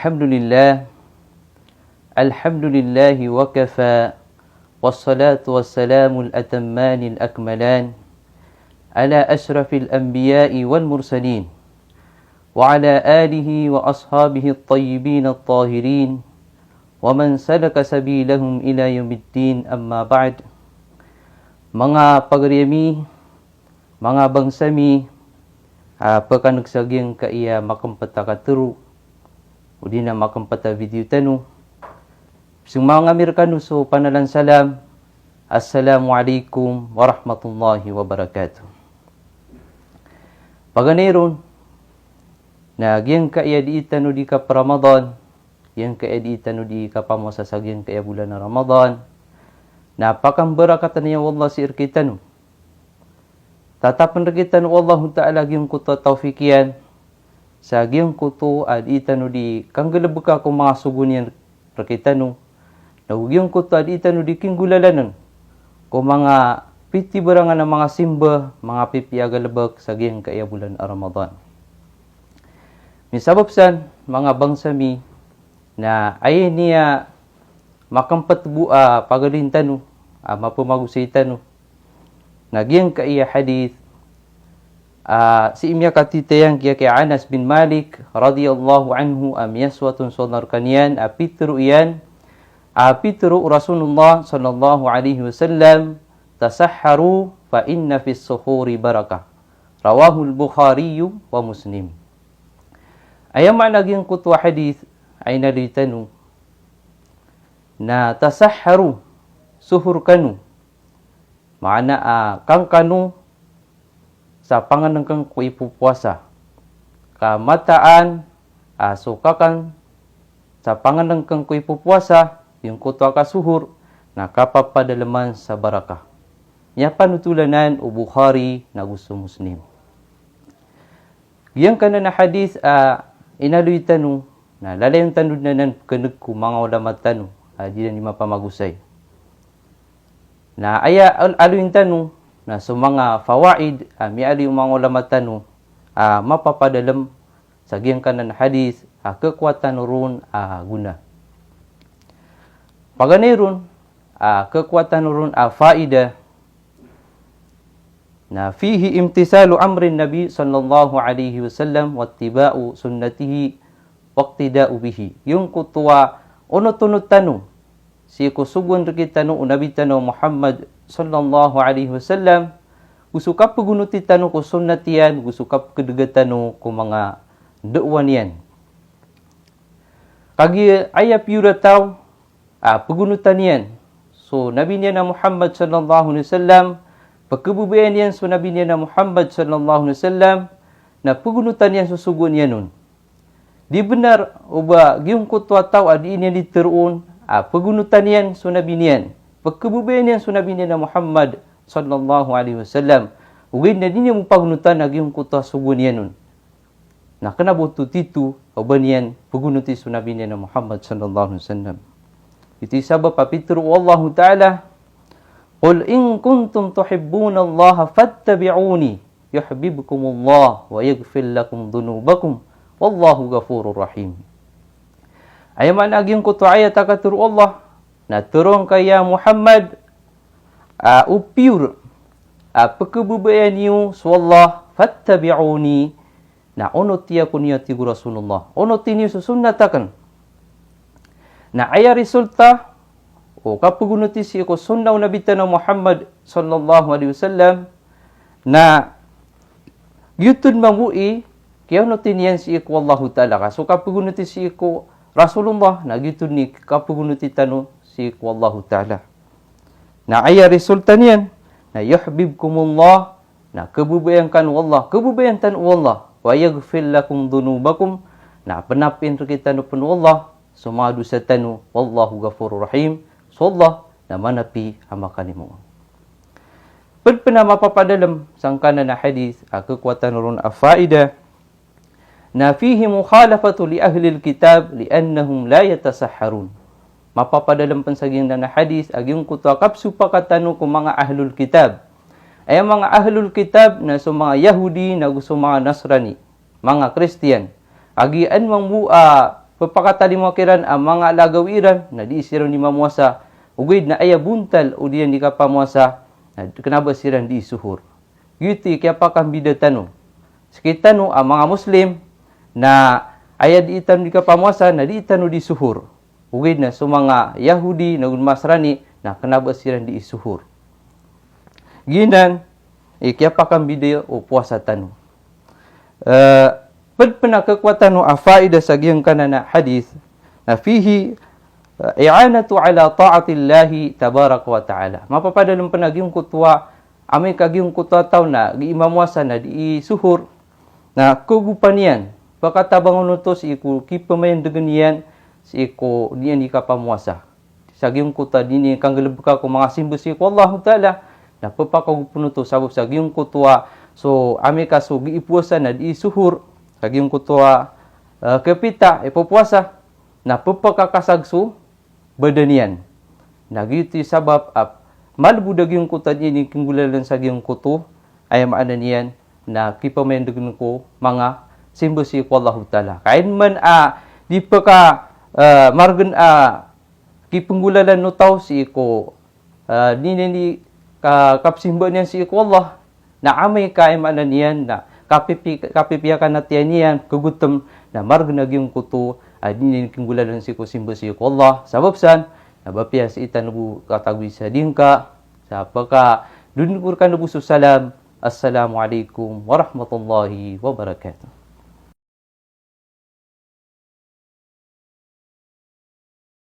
Alhamdulillah, alhamdulillahi wa kafa, wassalatu wassalamu al-atammani al-akmalan ala ashrafil anbiya'i wal mursalin wa ala alihi wa ashabihi at-tayyibin at-tahirin wa man salaka sabilahum ila yaumiddin, amma ba'd. Mga pagriyami, mga bangsami, pagkanagsagyang kaiya makampatakateru o di na makampata video tanu. Sing mga Amerikano, so panalan salam. Assalamualaikum warahmatullahi wabarakatuh. Paganiron, na gyang kaiya di itanu di ka Ramadan, yang kaiya di itanu di ka pamasasagyang kaiya bulan na Ramadan, napakambarakat niya wallah si irkitanu. Tatapan kita nu Allah Ta'ala gyang kuto taufikian, sa gyang kuto ad itanu di kanggalabaka kung mga sugunyan rakitanu, na gyang kuto ad itanu di kinggulalanan, kung mga piti barangan ng mga simba, mga pipiagalabak sa gyang kaya bulan Ramadan. Misababsan, mga bangsami, na ay niya makampatbua pagalintanu, mapumagusitanu, nagyang kaya hadith, si imya katitayang kaya kay Anas bin Malik radhiyallahu anhu yaswatun sonar kanian apitru iyan apitru Rasulullah sallallahu alaihi wasallam tasahharu fa inna fis suhuri barakah, rawahul Bukhari wa Muslim. Ayam naging kutwa hadith ay nalitanu na tasahharu suhur kanu, maana kang kanu sa panganang kang kuipupuasa. Kamataan, sukakan sa panganang kang kuipupuasa, yung kutwa kasuhur, na kapapadalaman sa barakah. Nya panutulanan o Bukhari na gusto Muslim. Giyang kana na hadith, inaluy tanu, na lalayong tanud na nan kanag ko mga ulamat tanu, di na ni mapamagusay. Na aya aluin tanu, na sa mga fawaid, miali yung mga ulama tanu, mapapadalam sa giyang kanan hadith, kekuatan nurun guna. Paganiron, kekuatan nurun faida, na fihi imtisalu amrin Nabi sallallahu alaihi wasallam wattiba'u sunnatihi waqtida'u bihi. Yung kutwa, unot-unot tanu, si kusugun rikitanu Nabi tanu Muhammad sallallahu alaihi wasallam, usukap pagunuti tanu ko sunnatiyan, usukap kedegatanu ko mga dakwan yan. Kagi ayap yura tau, pagunutan yan. So, Nabi niya na Muhammad sallallahu alaihi wasallam, pagkabubayan yan so Nabi niya na Muhammad sallallahu alaihi wasallam, na pagunutan yan susugun yan nun. Di benar, uba, giyong kutwa tau, adi niya diteruun, pagunutan yan so Nabi niyan. Pagkabubayan yan so Nabi niya na Muhammad sallallahu alaihi wasallam, ugay na din yung pagunutan na giyong kutwa sugun yan nun. Na kanabuto titu, uban yan, pagunuti so Nabi niya na Muhammad sallallahu alaihi wasallam. Ito sabab papitru Allah Ta'ala, Qul in kuntum tuhibbuna Allah fattabi'uni yuhibbukumullah wa yaghfir lakum dhunubakum wallahu ghafurur rahim. Ayaman aging kutu ayat akaturu Allah na turun kaya Muhammad pure pagkabubayan niyo sa Allah fattabi'uni na unot tiya ko niya tigu Rasulullah unot niyo sa sunnatakan na aya resulta o kapagunuti siya ko sunnaw na bitan ng Muhammad sallallahu alaihi wasallam na yutun mamui kaya unotin yan siya ko Allah Ta'ala ka. So kapagunuti siya ko Rasulullah na yutun ni kapagunuti tanu siya ko Allah Ta'ala. Na aya resulta niyan na yuhibbukumullah na kebubayan kan Allah, kebubayan tan Allah wa yaghfir lakum dhunubakum na penapin kita no pun Allah sumadu sa tanu wallahu ghafurur rahim. So Allah na manapi hamakanimu. Pagpana mapapadalam sangkana na hadith, kekuatan nurun faida na fihi mukhalafatu li ahli alkitab liannahum la yatasahharun. Mapapadalam pansaging na hadith agyong kutwa kapsu pakatanu ko mga ahlul kitab. Ay mga ahlul kitab na so mga Yahudi na gusto mga Nasrani, mga Christian. Agian mang pagpakatali mo kiran ang mga alagaw iran na di siran di mamuasa ugid na aya buntal o diyan di ka pamuasa na kanaba siran di suhur. Yuti kaya pa kang bidatano. Sakitano ang mga Muslim na aya di itan di ka pamuasa na di itano di suhur. Ugid na so mga Yahudi na Masrani na kanaba siran di suhur. Ginan kaya pa kang bidayo o puasa tano. Pagpanakakwatan o afaida sa giyang kanana hadith na fihi i'anatu ala ta'atillahi tabarak wa ta'ala. Mapapadalong panagyong kutwa, amay kagyong kutwa tao na giimamuasa na di suhur, na kugupan yan, pagkatabangon to si iku kipamayan dagan yan, si iku diyan di ka pamuasa. Sa giyong kutwa, din kang galabka ko mga simbo si iku, Allah Ta'ala, na papakagupuno to sabab sa giyong kutwa, so amay kaso giipuasa na di suhur, sa giyong kutwa, kapita, ipupuasa, na papakakasagso, badanian. Nagito sabab malbudag yung kutan ini kinggulalan sa giyong kuto ay maana niyan na kipamendagan ko mga simbo si Allah Ta'ala. Kain man di pa ka margan kipenggulalan no tao si ko ni kapsimbo niyan si Allah na amay kain maana niyan na kapipiyakan natiyan niyan kugutom na margan yung kuto din kinggulalan si ko simbo si Allah sabab san nabapiya sa itanubu katagwi sa dingka sa pagka dunur kan nabu salam. Assalamualaikum warahmatullahi wabarakatuh.